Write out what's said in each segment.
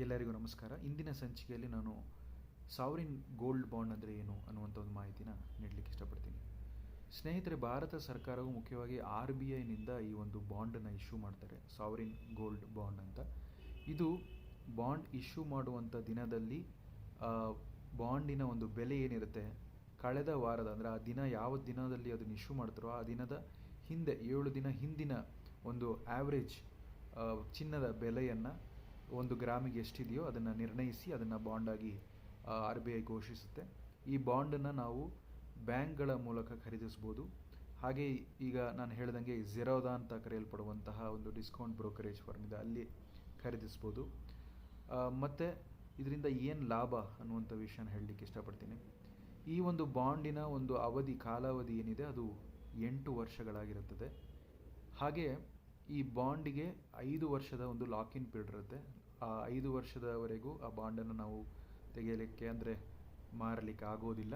ಎಲ್ಲರಿಗೂ ನಮಸ್ಕಾರ. ಇಂದಿನ ಸಂಚಿಕೆಯಲ್ಲಿ ನಾನು ಸಾವರಿನ್ ಗೋಲ್ಡ್ ಬಾಂಡ್ ಅಂದರೆ ಏನು ಅನ್ನುವಂಥ ಒಂದು ಮಾಹಿತಿನ ನೀಡಲಿಕ್ಕೆ ಇಷ್ಟಪಡ್ತೀನಿ. ಸ್ನೇಹಿತರೆ, ಭಾರತ ಸರ್ಕಾರವು ಮುಖ್ಯವಾಗಿ RBIನಿಂದ ಈ ಒಂದು ಬಾಂಡನ್ನು ಇಶ್ಯೂ ಮಾಡ್ತಾರೆ, ಸಾವರಿನ್ ಗೋಲ್ಡ್ ಬಾಂಡ್ ಅಂತ. ಇದು ಬಾಂಡ್ ಇಶ್ಯೂ ಮಾಡುವಂಥ ದಿನದಲ್ಲಿ ಬಾಂಡಿನ ಒಂದು ಬೆಲೆ ಏನಿರುತ್ತೆ, ಕಳೆದ ವಾರದ ಅಂದರೆ ಆ ದಿನ ಯಾವ ದಿನದಲ್ಲಿ ಅದನ್ನು ಇಶ್ಯೂ ಮಾಡ್ತಾರೋ ಆ ದಿನದ ಹಿಂದೆ 7 ದಿನ ಹಿಂದಿನ ಒಂದು ಆ್ಯಾವ್ರೇಜ್ ಚಿನ್ನದ ಬೆಲೆಯನ್ನು 1 ಗ್ರಾಮಿಗೆ ಎಷ್ಟಿದೆಯೋ ಅದನ್ನು ನಿರ್ಣಯಿಸಿ ಅದನ್ನು ಬಾಂಡಾಗಿ RBI ಘೋಷಿಸುತ್ತೆ. ಈ ಬಾಂಡನ್ನು ನಾವು ಬ್ಯಾಂಕ್ಗಳ ಮೂಲಕ ಖರೀದಿಸ್ಬೋದು. ಹಾಗೆ ಈಗ ನಾನು ಹೇಳ್ದಂಗೆ ಝೆರೋದಾ ಅಂತ ಕರೆಯಲ್ಪಡುವಂತಹ ಒಂದು ಡಿಸ್ಕೌಂಟ್ ಬ್ರೋಕರೇಜ್ ಫರ್ಮ್ ಇದೆ, ಅಲ್ಲಿ ಖರೀದಿಸ್ಬೋದು. ಮತ್ತು ಇದರಿಂದ ಏನು ಲಾಭ ಅನ್ನುವಂಥ ವಿಷಯನ ಹೇಳಲಿಕ್ಕೆ ಇಷ್ಟಪಡ್ತೀನಿ. ಈ ಒಂದು ಬಾಂಡಿನ ಒಂದು ಕಾಲಾವಧಿ ಏನಿದೆ ಅದು 8 ವರ್ಷಗಳಾಗಿರುತ್ತದೆ. ಹಾಗೆ ಈ ಬಾಂಡಿಗೆ 5 ವರ್ಷದ ಒಂದು ಲಾಕ್-ಇನ್ ಪೀರಿಯಡ್ ಇರುತ್ತೆ. ಆ 5 ವರ್ಷದವರೆಗೂ ಆ ಬಾಂಡನ್ನು ನಾವು ತೆಗೆಯಲಿಕ್ಕೆ ಅಂದರೆ ಮಾರಲಿಕ್ಕೆ ಆಗೋದಿಲ್ಲ.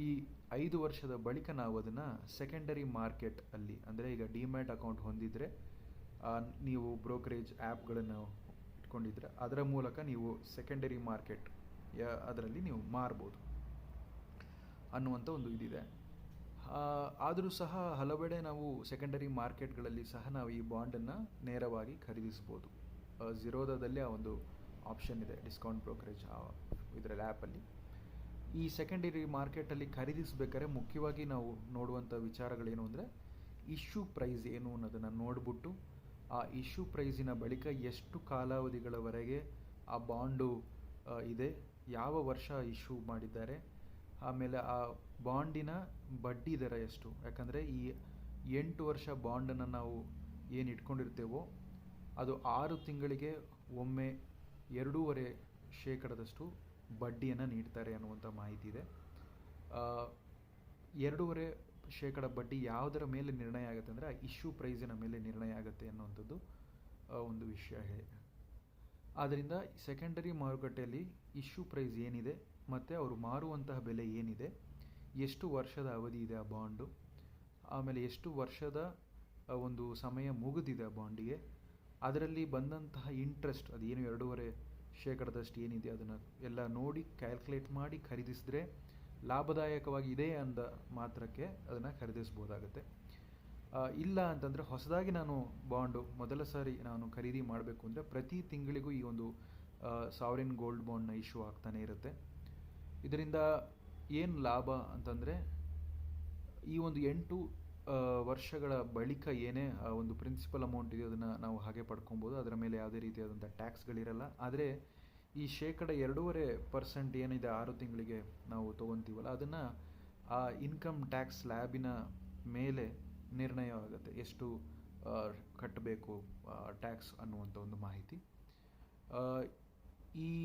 ಈ 5 ವರ್ಷದ ಬಳಿಕ ನಾವು ಅದನ್ನು ಸೆಕೆಂಡರಿ ಮಾರ್ಕೆಟ್ ಅಲ್ಲಿ, ಅಂದರೆ ಈಗ ಡಿಮ್ಯಾಟ್ ಅಕೌಂಟ್ ಹೊಂದಿದರೆ, ನೀವು ಬ್ರೋಕರೇಜ್ ಆ್ಯಪ್ಗಳನ್ನು ಇಟ್ಕೊಂಡಿದ್ರೆ ಅದರ ಮೂಲಕ ನೀವು ಸೆಕೆಂಡರಿ ಮಾರ್ಕೆಟ್ ಅದರಲ್ಲಿ ನೀವು ಮಾರ್ಬೋದು ಅನ್ನುವಂಥ ಒಂದು ಇದಿದೆ. ಆದರೂ ಸಹ ಹಲವೆಡೆ ನಾವು ಸೆಕೆಂಡರಿ ಮಾರ್ಕೆಟ್ಗಳಲ್ಲಿ ಸಹ ನಾವು ಈ ಬಾಂಡನ್ನು ನೇರವಾಗಿ ಖರೀದಿಸ್ಬೋದು. ಝೆರೋದಾದಲ್ಲಿ ಆ ಒಂದು ಆಪ್ಷನ್ ಇದೆ, ಡಿಸ್ಕೌಂಟ್ ಬ್ರೋಕರೇಜ್ ಇದರಲ್ಲಿ ಆ್ಯಪಲ್ಲಿ. ಈ ಸೆಕೆಂಡರಿ ಮಾರ್ಕೆಟಲ್ಲಿ ಖರೀದಿಸಬೇಕಾದ್ರೆ ಮುಖ್ಯವಾಗಿ ನಾವು ನೋಡುವಂಥ ವಿಚಾರಗಳೇನು ಅಂದರೆ, ಇಶ್ಯೂ ಪ್ರೈಸ್ ಏನು ಅನ್ನೋದನ್ನು ನೋಡಿಬಿಟ್ಟು ಆ ಇಶ್ಯೂ ಪ್ರೈಸಿನ ಬಳಿಕ ಎಷ್ಟು ಕಾಲಾವಧಿಗಳವರೆಗೆ ಆ ಬಾಂಡು ಇದೆ, ಯಾವ ವರ್ಷ ಇಶ್ಯೂ ಮಾಡಿದ್ದಾರೆ, ಆಮೇಲೆ ಆ ಬಾಂಡಿನ ಬಡ್ಡಿ ದರ ಎಷ್ಟು. ಯಾಕಂದರೆ ಈ 8 ವರ್ಷ ಬಾಂಡನ್ನು ನಾವು ಏನು ಇಟ್ಕೊಂಡಿರ್ತೇವೋ ಅದು 6 ತಿಂಗಳಿಗೆ ಒಮ್ಮೆ 2.5% ಬಡ್ಡಿಯನ್ನು ನೀಡ್ತಾರೆ ಅನ್ನುವಂಥ ಮಾಹಿತಿ ಇದೆ. 2.5% ಬಡ್ಡಿ ಯಾವುದರ ಮೇಲೆ ನಿರ್ಣಯ ಆಗುತ್ತೆ ಅಂದರೆ ಆ ಇಶ್ಯೂ ಪ್ರೈಸಿನ ಮೇಲೆ ನಿರ್ಣಯ ಆಗುತ್ತೆ ಅನ್ನುವಂಥದ್ದು ಒಂದು ವಿಷಯ ಹೇಳಿ. ಆದ್ದರಿಂದ ಸೆಕೆಂಡರಿ ಮಾರುಕಟ್ಟೆಯಲ್ಲಿ ಇಶ್ಯೂ ಪ್ರೈಸ್ ಏನಿದೆ ಮತ್ತು ಅವರು ಮಾರುವಂತಹ ಬೆಲೆ ಏನಿದೆ, ಎಷ್ಟು ವರ್ಷದ ಅವಧಿ ಇದೆ ಆ ಬಾಂಡು, ಆಮೇಲೆ ಎಷ್ಟು ವರ್ಷದ ಒಂದು ಸಮಯ ಮುಗಿದಿದೆ ಆ ಬಾಂಡಿಗೆ, ಅದರಲ್ಲಿ ಬಂದಂತಹ ಇಂಟ್ರೆಸ್ಟ್ ಅದೇನು 2.5% ಏನಿದೆ ಅದನ್ನು ಎಲ್ಲ ನೋಡಿ ಕ್ಯಾಲ್ಕುಲೇಟ್ ಮಾಡಿ ಖರೀದಿಸಿದ್ರೆ ಲಾಭದಾಯಕವಾಗಿ ಇದೆ ಅಂದ ಮಾತ್ರಕ್ಕೆ ಅದನ್ನು ಖರೀದಿಸ್ಬೋದಾಗುತ್ತೆ. ಇಲ್ಲ ಅಂತಂದರೆ ಹೊಸದಾಗಿ ನಾನು ಬಾಂಡು ಮೊದಲ ಸಾರಿ ನಾನು ಖರೀದಿ ಮಾಡಬೇಕು ಅಂದರೆ ಪ್ರತಿ ತಿಂಗಳಿಗೂ ಈ ಒಂದು ಸಾವರಿನ್ ಗೋಲ್ಡ್ ಬಾಂಡ್ನ ಇಶ್ಯೂ ಆಗ್ತಾನೆ ಇರುತ್ತೆ. ಇದರಿಂದ ಏನು ಲಾಭ ಅಂತಂದರೆ, ಈ ಒಂದು 8 ವರ್ಷಗಳ ಬಳಿಕ ಏನೇ ಒಂದು ಪ್ರಿನ್ಸಿಪಲ್ ಅಮೌಂಟ್ ಇದೆಯೋ ಅದನ್ನು ನಾವು ಹಾಗೆ ಪಡ್ಕೊಬೋದು. ಅದರ ಮೇಲೆ ಯಾವುದೇ ರೀತಿಯಾದಂಥ ಟ್ಯಾಕ್ಸ್ಗಳಿರಲ್ಲ. ಆದರೆ ಈ 2.5% ಏನಿದೆ 6 ತಿಂಗಳಿಗೆ ನಾವು ತೊಗೊತೀವಲ್ಲ, ಅದನ್ನು ಆ ಇನ್ಕಮ್ ಟ್ಯಾಕ್ಸ್ ಸ್ಲ್ಯಾಬಿನ ಮೇಲೆ ನಿರ್ಣಯವಾಗುತ್ತೆ, ಎಷ್ಟು ಕಟ್ಟಬೇಕು ಟ್ಯಾಕ್ಸ್ ಅನ್ನುವಂಥ ಒಂದು ಮಾಹಿತಿ.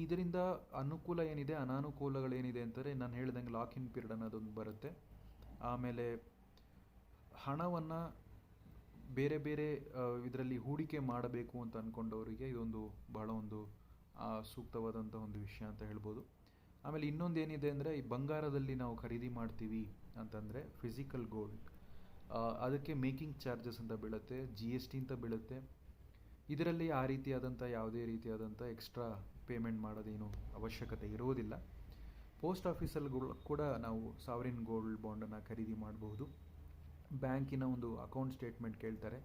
ಇದರಿಂದ ಅನುಕೂಲ ಏನಿದೆ, ಅನಾನುಕೂಲಗಳೇನಿದೆ ಅಂತಂದರೆ, ನಾನು ಹೇಳ್ದಂಗೆ ಲಾಕ್-ಇನ್ ಪೀರಿಯಡ್ ಅನ್ನೋದೊಂದು ಬರುತ್ತೆ. ಆಮೇಲೆ ಹಣವನ್ನು ಬೇರೆ ಬೇರೆ ಇದರಲ್ಲಿ ಹೂಡಿಕೆ ಮಾಡಬೇಕು ಅಂತ ಅಂದ್ಕೊಂಡವರಿಗೆ ಇದೊಂದು ಬಹಳ ಒಂದು ಸೂಕ್ತವಾದಂಥ ಒಂದು ವಿಷಯ ಅಂತ ಹೇಳ್ಬೋದು. ಆಮೇಲೆ ಇನ್ನೊಂದು ಏನಿದೆ ಅಂದರೆ, ಈ ಬಂಗಾರದಲ್ಲಿ ನಾವು ಖರೀದಿ ಮಾಡ್ತೀವಿ ಅಂತಂದರೆ ಫಿಸಿಕಲ್ ಗೋಲ್ಡ್, ಅದಕ್ಕೆ ಮೇಕಿಂಗ್ ಚಾರ್ಜಸ್ ಅಂತ ಬೀಳುತ್ತೆ, GST ಅಂತ ಬೀಳುತ್ತೆ. ಇದರಲ್ಲಿ ಆ ರೀತಿಯಾದಂಥ ಯಾವುದೇ ರೀತಿಯಾದಂಥ ಎಕ್ಸ್ಟ್ರಾ ಪೇಮೆಂಟ್ ಮಾಡೋದೇನು ಅವಶ್ಯಕತೆ ಇರುವುದಿಲ್ಲ. ಪೋಸ್ಟ್ ಆಫೀಸಲ್ಲಿ ಕೂಡ ನಾವು ಸಾವರಿನ್ ಗೋಲ್ಡ್ ಬಾಂಡನ್ನು ಖರೀದಿ ಮಾಡಬಹುದು. ಬ್ಯಾಂಕಿನ ಒಂದು ಅಕೌಂಟ್ ಸ್ಟೇಟ್ಮೆಂಟ್ ಕೇಳ್ತಾರೆ,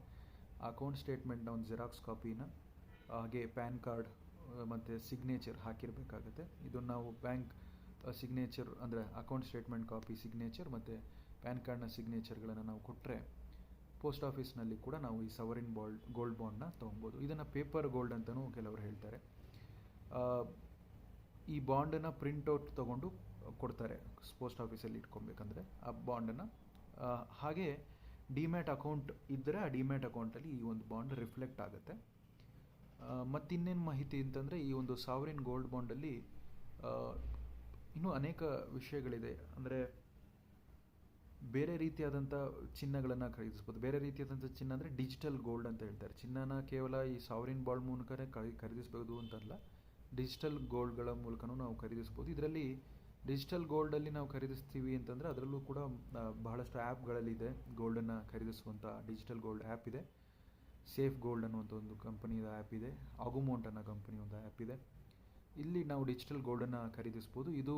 ಆ ಅಕೌಂಟ್ ಸ್ಟೇಟ್ಮೆಂಟ್ನ ಒಂದು ಜೆರಾಕ್ಸ್ ಕಾಪಿನ, ಹಾಗೆ ಪ್ಯಾನ್ ಕಾರ್ಡ್ ಮತ್ತು ಸಿಗ್ನೇಚರ್ ಹಾಕಿರಬೇಕಾಗತ್ತೆ. ಇದನ್ನು ನಾವು ಬ್ಯಾಂಕ್ ಸಿಗ್ನೇಚರ್ ಅಂದರೆ ಅಕೌಂಟ್ ಸ್ಟೇಟ್ಮೆಂಟ್ ಕಾಪಿ, ಸಿಗ್ನೇಚರ್ ಮತ್ತು ಪ್ಯಾನ್ ಕಾರ್ಡ್ನ ಸಿಗ್ನೇಚರ್ಗಳನ್ನು ನಾವು ಕೊಟ್ಟರೆ ಪೋಸ್ಟ್ ಆಫೀಸ್ನಲ್ಲಿ ಕೂಡ ನಾವು ಈ ಸಾವರಿನ್ ಗೋಲ್ಡ್ ಬಾಂಡ್ನ ತೊಗೊಬೋದು. ಇದನ್ನು ಪೇಪರ್ ಗೋಲ್ಡ್ ಅಂತಲೂ ಕೆಲವರು ಹೇಳ್ತಾರೆ. ಈ ಬಾಂಡನ್ನು ಪ್ರಿಂಟೌಟ್ ತೊಗೊಂಡು ಕೊಡ್ತಾರೆ ಪೋಸ್ಟ್ ಆಫೀಸಲ್ಲಿ ಇಟ್ಕೊಬೇಕಂದ್ರೆ ಆ ಬಾಂಡನ್ನು. ಹಾಗೆ ಡಿಮ್ಯಾಟ್ ಅಕೌಂಟ್ ಇದ್ದರೆ ಆ ಡಿಮ್ಯಾಟ್ ಅಕೌಂಟಲ್ಲಿ ಈ ಒಂದು ಬಾಂಡ್ ರಿಫ್ಲೆಕ್ಟ್ ಆಗುತ್ತೆ. ಮತ್ತಿನ್ನೇನು ಮಾಹಿತಿ ಅಂತಂದರೆ, ಈ ಒಂದು ಸಾವರಿನ್ ಗೋಲ್ಡ್ ಬಾಂಡಲ್ಲಿ ಇನ್ನೂ ಅನೇಕ ವಿಷಯಗಳಿದೆ. ಅಂದರೆ ಬೇರೆ ರೀತಿಯಾದಂಥ ಚಿನ್ನಗಳನ್ನು ಖರೀದಿಸ್ಬೋದು. ಬೇರೆ ರೀತಿಯಾದಂಥ ಚಿನ್ನ ಅಂದರೆ ಡಿಜಿಟಲ್ ಗೋಲ್ಡ್ ಅಂತ ಹೇಳ್ತಾರೆ. ಚಿನ್ನನ ಕೇವಲ ಈ ಸಾವರಿನ್ ಬಾಂಡ್ ಮೂಲಕನೇ ಖರೀದಿಸ್ಬೋದು ಅಂತಲ್ಲ, ಡಿಜಿಟಲ್ ಗೋಲ್ಡ್ಗಳ ಮೂಲಕನೂ ನಾವು ಖರೀದಿಸ್ಬೋದು. ಇದರಲ್ಲಿ ಡಿಜಿಟಲ್ ಗೋಲ್ಡಲ್ಲಿ ನಾವು ಖರೀದಿಸ್ತೀವಿ ಅಂತಂದರೆ ಅದರಲ್ಲೂ ಕೂಡ ಬಹಳಷ್ಟು ಆ್ಯಪ್ಗಳಲ್ಲಿದೆ ಗೋಲ್ಡನ್ನು ಖರೀದಿಸುವಂಥ ಡಿಜಿಟಲ್ ಗೋಲ್ಡ್ ಆ್ಯಪ್ ಇದೆ. ಸೇಫ್ ಗೋಲ್ಡ್ ಅನ್ನುವಂಥ ಒಂದು ಕಂಪನಿಯ ಆ್ಯಪ್ ಇದೆ. ಅಗುಮೌಂಟ್ ಅನ್ನೋ ಕಂಪನಿ ಒಂದು ಆ್ಯಪ್ ಇದೆ. ಇಲ್ಲಿ ನಾವು ಡಿಜಿಟಲ್ ಗೋಲ್ಡನ್ನು ಖರೀದಿಸ್ಬೋದು. ಇದು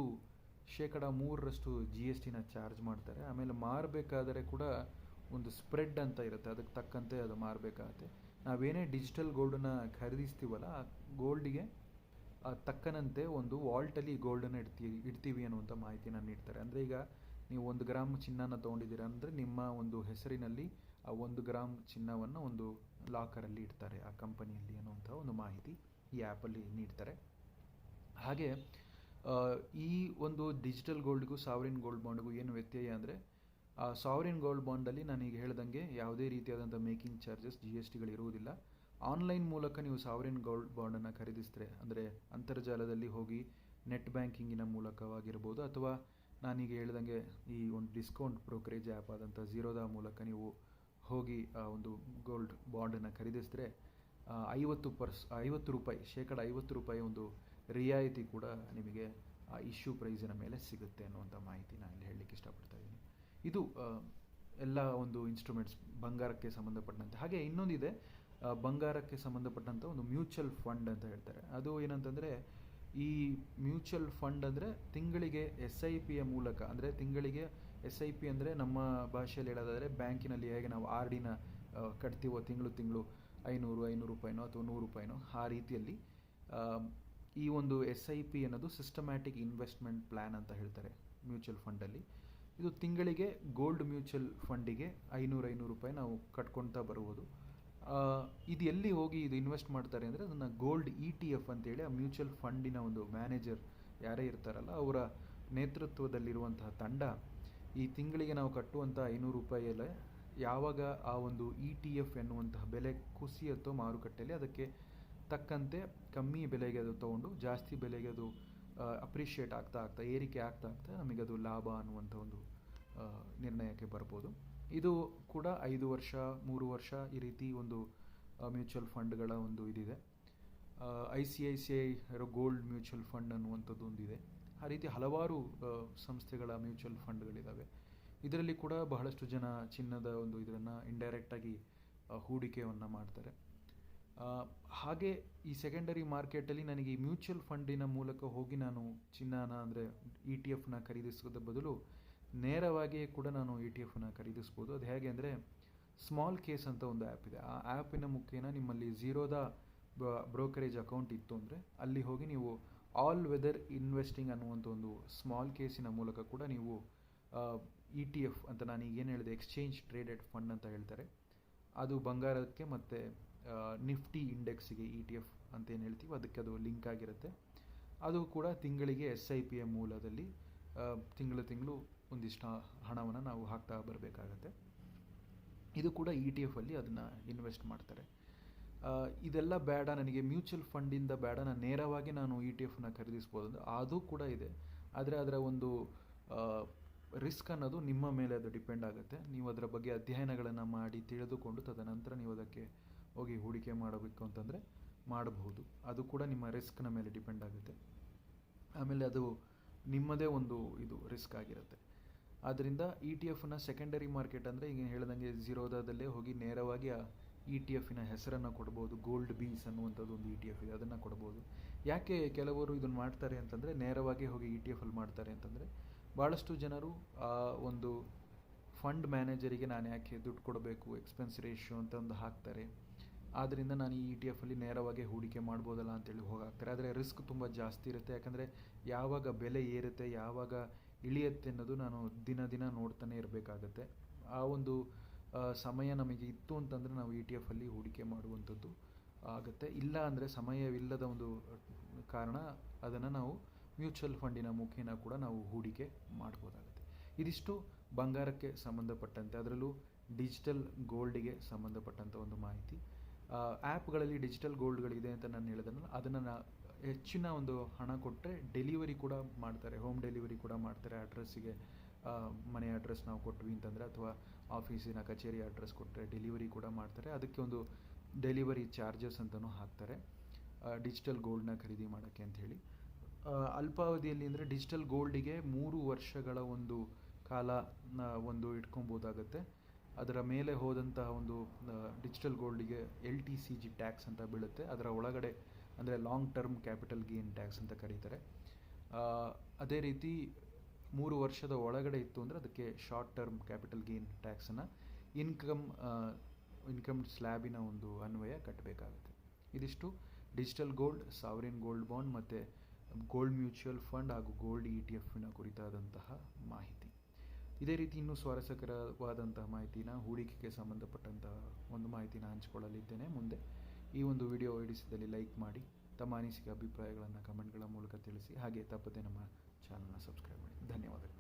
3% GSTನ ಚಾರ್ಜ್ ಮಾಡ್ತಾರೆ. ಆಮೇಲೆ ಮಾರಬೇಕಾದರೆ ಕೂಡ ಒಂದು ಸ್ಪ್ರೆಡ್ ಅಂತ ಇರುತ್ತೆ, ಅದಕ್ಕೆ ತಕ್ಕಂತೆ ಅದು ಮಾರಬೇಕಾಗತ್ತೆ. ನಾವೇನೇ ಡಿಜಿಟಲ್ ಗೋಲ್ಡನ್ನು ಖರೀದಿಸ್ತೀವಲ್ಲ, ಆ ಗೋಲ್ಡಿಗೆ ತಕ್ಕನಂತೆ ಒಂದು ವಾಲ್ಟಲ್ಲಿ ಗೋಲ್ಡನ್ನು ಇಡ್ತೀವಿ ಅನ್ನುವಂಥ ಮಾಹಿತಿನ ನೀಡ್ತಾರೆ. ಅಂದರೆ ಈಗ ನೀವು 1 ಗ್ರಾಮ್ ಚಿನ್ನನ ತೊಗೊಂಡಿದ್ದೀರಾ ಅಂದರೆ ನಿಮ್ಮ ಒಂದು ಹೆಸರಿನಲ್ಲಿ ಆ 1 ಗ್ರಾಮ್ ಚಿನ್ನವನ್ನು ಒಂದು ಲಾಕರಲ್ಲಿ ಇಡ್ತಾರೆ ಆ ಕಂಪನಿಯಲ್ಲಿ ಅನ್ನುವಂಥ ಒಂದು ಮಾಹಿತಿ ಈ ಆ್ಯಪಲ್ಲಿ ನೀಡ್ತಾರೆ. ಹಾಗೆ ಈ ಒಂದು ಡಿಜಿಟಲ್ ಗೋಲ್ಡ್ಗೂ ಸಾವರಿನ್ ಗೋಲ್ಡ್ ಬಾಂಡ್ಗೂ ಏನು ವ್ಯತ್ಯಯ ಅಂದರೆ, ಆ ಸಾವರಿನ್ ಗೋಲ್ಡ್ ಬಾಂಡಲ್ಲಿ ನಾನೀಗ ಹೇಳ್ದಂಗೆ ಯಾವುದೇ ರೀತಿಯಾದಂಥ ಮೇಕಿಂಗ್ ಚಾರ್ಜಸ್ GSTಗಳಿರುವುದಿಲ್ಲ. ಆನ್ಲೈನ್ ಮೂಲಕ ನೀವು ಸಾವರಿನ್ ಗೋಲ್ಡ್ ಬಾಂಡನ್ನು ಖರೀದಿಸಿದ್ರೆ, ಅಂದರೆ ಅಂತರ್ಜಾಲದಲ್ಲಿ ಹೋಗಿ ನೆಟ್ ಬ್ಯಾಂಕಿಂಗಿನ ಮೂಲಕವಾಗಿರ್ಬೋದು, ಅಥವಾ ನಾನೀಗ ಹೇಳ್ದಂಗೆ ಈ ಒಂದು ಡಿಸ್ಕೌಂಟ್ ಬ್ರೋಕರೇಜ್ ಆ್ಯಪ್ ಆದಂಥ ಝೀರೋದ ಮೂಲಕ ನೀವು ಹೋಗಿ ಆ ಒಂದು ಗೋಲ್ಡ್ ಬಾಂಡನ್ನು ಖರೀದಿಸಿದ್ರೆ 50 ರೂಪಾಯಿ, ₹50 ಒಂದು ರಿಯಾಯಿತಿ ಕೂಡ ನಿಮಗೆ ಆ ಇಶ್ಯೂ ಪ್ರೈಸಿನ ಮೇಲೆ ಸಿಗುತ್ತೆ ಅನ್ನುವಂಥ ಮಾಹಿತಿ ನಾನು ಇಲ್ಲಿ ಹೇಳಲಿಕ್ಕೆ ಇಷ್ಟಪಡ್ತಾ ಇದ್ದೀನಿ. ಇದು ಎಲ್ಲ ಒಂದು ಇನ್ಸ್ಟ್ರೂಮೆಂಟ್ಸ್ ಬಂಗಾರಕ್ಕೆ ಸಂಬಂಧಪಟ್ಟಂತೆ. ಹಾಗೆ ಇನ್ನೊಂದಿದೆ, ಬಂಗಾರಕ್ಕೆ ಸಂಬಂಧಪಟ್ಟಂಥ ಒಂದು ಮ್ಯೂಚುವಲ್ ಫಂಡ್ ಅಂತ ಹೇಳ್ತಾರೆ. ಅದು ಏನಂತಂದರೆ, ಈ ಮ್ಯೂಚುವಲ್ ಫಂಡ್ ಅಂದರೆ ತಿಂಗಳಿಗೆ SIPಯ ಮೂಲಕ, ಅಂದರೆ ತಿಂಗಳಿಗೆ SIP ಅಂದರೆ ನಮ್ಮ ಭಾಷೆಯಲ್ಲಿ ಹೇಳೋದಾದರೆ ಬ್ಯಾಂಕಿನಲ್ಲಿ ಹೇಗೆ ನಾವು RDನ ಕಟ್ತೀವೋ ತಿಂಗಳು ₹500 ರೂಪಾಯಿನೋ ಅಥವಾ ₹100 ಆ ರೀತಿಯಲ್ಲಿ ಈ ಒಂದು SIP ಅನ್ನೋದು ಸಿಸ್ಟಮ್ಯಾಟಿಕ್ ಇನ್ವೆಸ್ಟ್ಮೆಂಟ್ ಪ್ಲ್ಯಾನ್ ಅಂತ ಹೇಳ್ತಾರೆ ಮ್ಯೂಚುವಲ್ ಫಂಡಲ್ಲಿ. ಇದು ತಿಂಗಳಿಗೆ ಗೋಲ್ಡ್ ಮ್ಯೂಚುವಲ್ ಫಂಡಿಗೆ ₹500 ನಾವು ಕಟ್ಕೊಳ್ತಾ ಬರ್ಬೋದು. ಇದು ಎಲ್ಲಿ ಹೋಗಿ ಇದು ಇನ್ವೆಸ್ಟ್ ಮಾಡ್ತಾರೆ ಅಂದರೆ, ಅದನ್ನು ಗೋಲ್ಡ್ ETF ಅಂತೇಳಿ ಆ ಮ್ಯೂಚುವಲ್ ಫಂಡಿನ ಒಂದು ಮ್ಯಾನೇಜರ್ ಯಾರೇ ಇರ್ತಾರಲ್ಲ ಅವರ ನೇತೃತ್ವದಲ್ಲಿರುವಂತಹ ತಂಡ ಈ ತಿಂಗಳಿಗೆ ನಾವು ಕಟ್ಟುವಂಥ ₹500 ಯಾವಾಗ ಆ ಒಂದು ETF ಎನ್ನುವಂತಹ ಬೆಲೆ ಕುಸಿಯುತ್ತೋ ಮಾರುಕಟ್ಟೆಯಲ್ಲಿ, ಅದಕ್ಕೆ ತಕ್ಕಂತೆ ಕಮ್ಮಿ ಬೆಲೆಗೆ ಅದು ತೊಗೊಂಡು ಜಾಸ್ತಿ ಬೆಲೆಗೆ ಅದು ಅಪ್ರಿಷಿಯೇಟ್ ಆಗ್ತಾ ಏರಿಕೆ ಆಗ್ತಾ ನಮಗೆ ಅದು ಲಾಭ ಅನ್ನುವಂಥ ಒಂದು ನಿರ್ಣಯಕ್ಕೆ ಬರ್ಬೋದು. ಇದು ಕೂಡ 5 ವರ್ಷ 3 ವರ್ಷ ಈ ರೀತಿ ಒಂದು ಮ್ಯೂಚುವಲ್ ಫಂಡ್ಗಳ ಒಂದು ಇದಿದೆ. ICICI ಗೋಲ್ಡ್ ಮ್ಯೂಚುವಲ್ ಫಂಡ್ ಅನ್ನುವಂಥದ್ದು ಒಂದಿದೆ. ಆ ರೀತಿ ಹಲವಾರು ಸಂಸ್ಥೆಗಳ ಮ್ಯೂಚುವಲ್ ಫಂಡ್ಗಳಿದ್ದಾವೆ. ಇದರಲ್ಲಿ ಕೂಡ ಬಹಳಷ್ಟು ಜನ ಚಿನ್ನದ ಒಂದು ಇದನ್ನು ಇಂಡೈರೆಕ್ಟಾಗಿ ಹೂಡಿಕೆಯನ್ನು ಮಾಡ್ತಾರೆ. ಹಾಗೆ ಈ ಸೆಕೆಂಡರಿ ಮಾರ್ಕೆಟಲ್ಲಿ ನನಗೆ ಈ ಮ್ಯೂಚುವಲ್ ಫಂಡಿನ ಮೂಲಕ ಹೋಗಿ ನಾನು ಚಿನ್ನನ ಅಂದರೆ ETF ಖರೀದಿಸೋದ್ರ ಬದಲು ನೇರವಾಗಿ ಕೂಡ ನಾನು ETF ಖರೀದಿಸ್ಬೋದು. ಅದು ಹೇಗೆ ಅಂದರೆ, ಸ್ಮಾಲ್ ಕೇಸ್ ಅಂತ ಒಂದು ಆ್ಯಪ್ ಇದೆ. ಆ ಆ್ಯಪಿನ ಮುಖೇನ ನಿಮ್ಮಲ್ಲಿ ಝೀರೋದ ಬ್ರೋಕರೇಜ್ ಅಕೌಂಟ್ ಇತ್ತು ಅಂದರೆ ಅಲ್ಲಿ ಹೋಗಿ ನೀವು ಆಲ್ ವೆದರ್ ಇನ್ವೆಸ್ಟಿಂಗ್ ಅನ್ನುವಂಥ ಒಂದು ಸ್ಮಾಲ್ ಕೇಸಿನ ಮೂಲಕ ಕೂಡ ನೀವು ETF ಅಂತ ನಾನು ಈಗೇನು ಹೇಳಿದೆ, ಎಕ್ಸ್ಚೇಂಜ್ ಟ್ರೇಡೆಡ್ ಫಂಡ್ ಅಂತ ಹೇಳ್ತಾರೆ, ಅದು ಬಂಗಾರಕ್ಕೆ ಮತ್ತು ನಿಫ್ಟಿ ಇಂಡೆಕ್ಸಿಗೆ ETF ಅಂತ ಏನು ಹೇಳ್ತೀವಿ ಅದಕ್ಕೆ ಅದು ಲಿಂಕ್ ಆಗಿರುತ್ತೆ. ಅದು ಕೂಡ ತಿಂಗಳಿಗೆ SIPಯ ಮೂಲದಲ್ಲಿ ತಿಂಗಳು ಒಂದಿಷ್ಟು ಹಣವನ್ನು ನಾವು ಹಾಕ್ತಾ ಬರಬೇಕಾಗತ್ತೆ. ಇದು ಕೂಡ ETF ಅದನ್ನು ಇನ್ವೆಸ್ಟ್ ಮಾಡ್ತಾರೆ. ಇದೆಲ್ಲ ಬೇಡ ನನಗೆ, ಮ್ಯೂಚುವಲ್ ಫಂಡಿಂದ ಬೇಡ, ನಾನು ನೇರವಾಗಿ ನಾನು ETF ಖರೀದಿಸ್ಬೋದು, ಅದು ಕೂಡ ಇದೆ. ಆದರೆ ಅದರ ಒಂದು ರಿಸ್ಕ್ ಅನ್ನೋದು ನಿಮ್ಮ ಮೇಲೆ ಅದು ಡಿಪೆಂಡ್ ಆಗುತ್ತೆ. ನೀವು ಅದರ ಬಗ್ಗೆ ಅಧ್ಯಯನಗಳನ್ನು ಮಾಡಿ ತಿಳಿದುಕೊಂಡು ತದನಂತರ ನೀವು ಅದಕ್ಕೆ ಹೋಗಿ ಹೂಡಿಕೆ ಮಾಡಬೇಕು ಅಂತಂದರೆ ಮಾಡಬಹುದು. ಅದು ಕೂಡ ನಿಮ್ಮ ರಿಸ್ಕ್ನ ಮೇಲೆ ಡಿಪೆಂಡ್ ಆಗುತ್ತೆ. ಆಮೇಲೆ ಅದು ನಿಮ್ಮದೇ ಒಂದು ಇದು ರಿಸ್ಕ್ ಆಗಿರುತ್ತೆ. ಆದ್ದರಿಂದ ETF ಸೆಕೆಂಡರಿ ಮಾರ್ಕೆಟ್ ಅಂದರೆ ಈಗ ಹೇಳ್ದಂಗೆ ಝೀರೋದಾದಲ್ಲೇ ಹೋಗಿ ನೇರವಾಗಿ ಆ ETF ಹೆಸರನ್ನು ಕೊಡ್ಬೋದು. ಗೋಲ್ಡ್ ಬೀಸ್ ಅನ್ನುವಂಥದ್ದು ಒಂದು ETF ಇದೆ, ಅದನ್ನು ಕೊಡ್ಬೋದು. ಯಾಕೆ ಕೆಲವರು ಇದನ್ನು ಮಾಡ್ತಾರೆ ಅಂತಂದರೆ, ನೇರವಾಗಿ ಹೋಗಿ ETF ಮಾಡ್ತಾರೆ ಅಂತಂದರೆ, ಭಾಳಷ್ಟು ಜನರು ಒಂದು ಫಂಡ್ ಮ್ಯಾನೇಜರಿಗೆ ನಾನು ಯಾಕೆ ದುಡ್ಡು ಕೊಡಬೇಕು, ಎಕ್ಸ್ಪೆನ್ಸ್ ರೇಷಿಯೋ ಅಂತ ಒಂದು ಹಾಕ್ತಾರೆ. ಆದ್ದರಿಂದ ನಾನು ಈ ETF ನೇರವಾಗಿ ಹೂಡಿಕೆ ಮಾಡ್ಬೋದಲ್ಲ ಅಂತೇಳಿ ಹೋಗಾಕ್ತಾರೆ. ಆದರೆ ರಿಸ್ಕ್ ತುಂಬ ಜಾಸ್ತಿ ಇರುತ್ತೆ. ಯಾಕಂದರೆ ಯಾವಾಗ ಬೆಲೆ ಏರುತ್ತೆ, ಯಾವಾಗ ಇಳಿಯುತ್ತೆ ಅನ್ನೋದು ನಾನು ದಿನ ನೋಡ್ತಾನೆ ಇರಬೇಕಾಗತ್ತೆ. ಆ ಒಂದು ಸಮಯ ನಮಗೆ ಇತ್ತು ಅಂತಂದರೆ ನಾವು ETF ಹೂಡಿಕೆ ಮಾಡುವಂಥದ್ದು ಆಗುತ್ತೆ. ಇಲ್ಲ ಅಂದರೆ ಸಮಯವಿಲ್ಲದ ಒಂದು ಕಾರಣ ಅದನ್ನು ನಾವು ಮ್ಯೂಚುವಲ್ ಫಂಡಿನ ಮುಖೇನ ಕೂಡ ನಾವು ಹೂಡಿಕೆ ಮಾಡ್ಬೋದಾಗುತ್ತೆ. ಇದಿಷ್ಟು ಬಂಗಾರಕ್ಕೆ ಸಂಬಂಧಪಟ್ಟಂತೆ, ಅದರಲ್ಲೂ ಡಿಜಿಟಲ್ ಗೋಲ್ಡಿಗೆ ಸಂಬಂಧಪಟ್ಟಂಥ ಒಂದು ಮಾಹಿತಿ. ಆ್ಯಪ್ಗಳಲ್ಲಿ ಡಿಜಿಟಲ್ ಗೋಲ್ಡ್ಗಳಿದೆ ಅಂತ ನಾನು ಹೇಳಿದನಲ್ಲ, ಅದನ್ನು ಹೆಚ್ಚಿನ ಒಂದು ಹಣ ಕೊಟ್ಟರೆ ಡೆಲಿವರಿ ಕೂಡ ಮಾಡ್ತಾರೆ, ಹೋಮ್ ಡೆಲಿವರಿ ಕೂಡ ಮಾಡ್ತಾರೆ. ಅಡ್ರೆಸ್ಸಿಗೆ ಮನೆ ಅಡ್ರೆಸ್ ನಾವು ಕೊಟ್ವಿ ಅಂತಂದರೆ, ಅಥವಾ ಆಫೀಸಿನ ಕಚೇರಿ ಅಡ್ರೆಸ್ ಕೊಟ್ಟರೆ ಡೆಲಿವರಿ ಕೂಡ ಮಾಡ್ತಾರೆ. ಅದಕ್ಕೆ ಒಂದು ಡೆಲಿವರಿ ಚಾರ್ಜಸ್ ಅಂತಲೂ ಹಾಕ್ತಾರೆ ಡಿಜಿಟಲ್ ಗೋಲ್ಡ್ನ ಖರೀದಿ ಮಾಡೋಕ್ಕೆ ಅಂಥೇಳಿ. ಅಲ್ಪಾವಧಿಯಲ್ಲಿ ಅಂದರೆ ಡಿಜಿಟಲ್ ಗೋಲ್ಡಿಗೆ 3 ವರ್ಷಗಳ ಒಂದು ಕಾಲ ಒಂದು ಇಟ್ಕೊಬೋದಾಗತ್ತೆ. ಅದರ ಮೇಲೆ ಹೋದಂತಹ ಒಂದು ಡಿಜಿಟಲ್ ಗೋಲ್ಡಿಗೆ LTCG ಟ್ಯಾಕ್ಸ್ ಅಂತ ಬೀಳುತ್ತೆ. ಅದರ ಒಳಗಡೆ ಅಂದರೆ long term capital gain tax ಅಂತ ಕರೀತಾರೆ. ಅದೇ ರೀತಿ 3 ವರ್ಷದ ಒಳಗಡೆ ಇತ್ತು ಅಂದರೆ ಅದಕ್ಕೆ ಶಾರ್ಟ್ ಟರ್ಮ್ ಕ್ಯಾಪಿಟಲ್ ಗೇನ್ ಟ್ಯಾಕ್ಸನ್ನು ಇನ್ಕಮ್ ಸ್ಲ್ಯಾಬಿನ ಒಂದು ಅನ್ವಯ ಕಟ್ಟಬೇಕಾಗುತ್ತೆ. ಇದಿಷ್ಟು digital gold, sovereign gold bond ಮತ್ತು ಗೋಲ್ಡ್ ಮ್ಯೂಚುವಲ್ ಫಂಡ್ ಹಾಗೂ ಗೋಲ್ಡ್ ETF ಕುರಿತಾದಂತಹ ಮಾಹಿತಿ. ಇದೇ ರೀತಿ ಇನ್ನೂ ಸ್ವಾರಸ್ಯಕರವಾದಂತಹ ಮಾಹಿತಿನ, ಹೂಡಿಕೆಗೆ ಸಂಬಂಧಪಟ್ಟಂತಹ ಒಂದು ಮಾಹಿತಿನ ಹಂಚಿಕೊಳ್ಳಲಿದ್ದೇನೆ ಮುಂದೆ. ಈ ಒಂದು ವಿಡಿಯೋ ಇಡಿಸಿದಲ್ಲಿ ಲೈಕ್ ಮಾಡಿ, ತಮ್ಮ ಅನಿಸಿಕೆ ಅಭಿಪ್ರಾಯಗಳನ್ನು ಕಮೆಂಟ್ಗಳ ಮೂಲಕ ತಿಳಿಸಿ. ಹಾಗೆ ತಪ್ಪದೆ ನಮ್ಮ ಚಾನಲ್ನ ಸಬ್ಸ್ಕ್ರೈಬ್ ಮಾಡಿ. ಧನ್ಯವಾದಗಳು.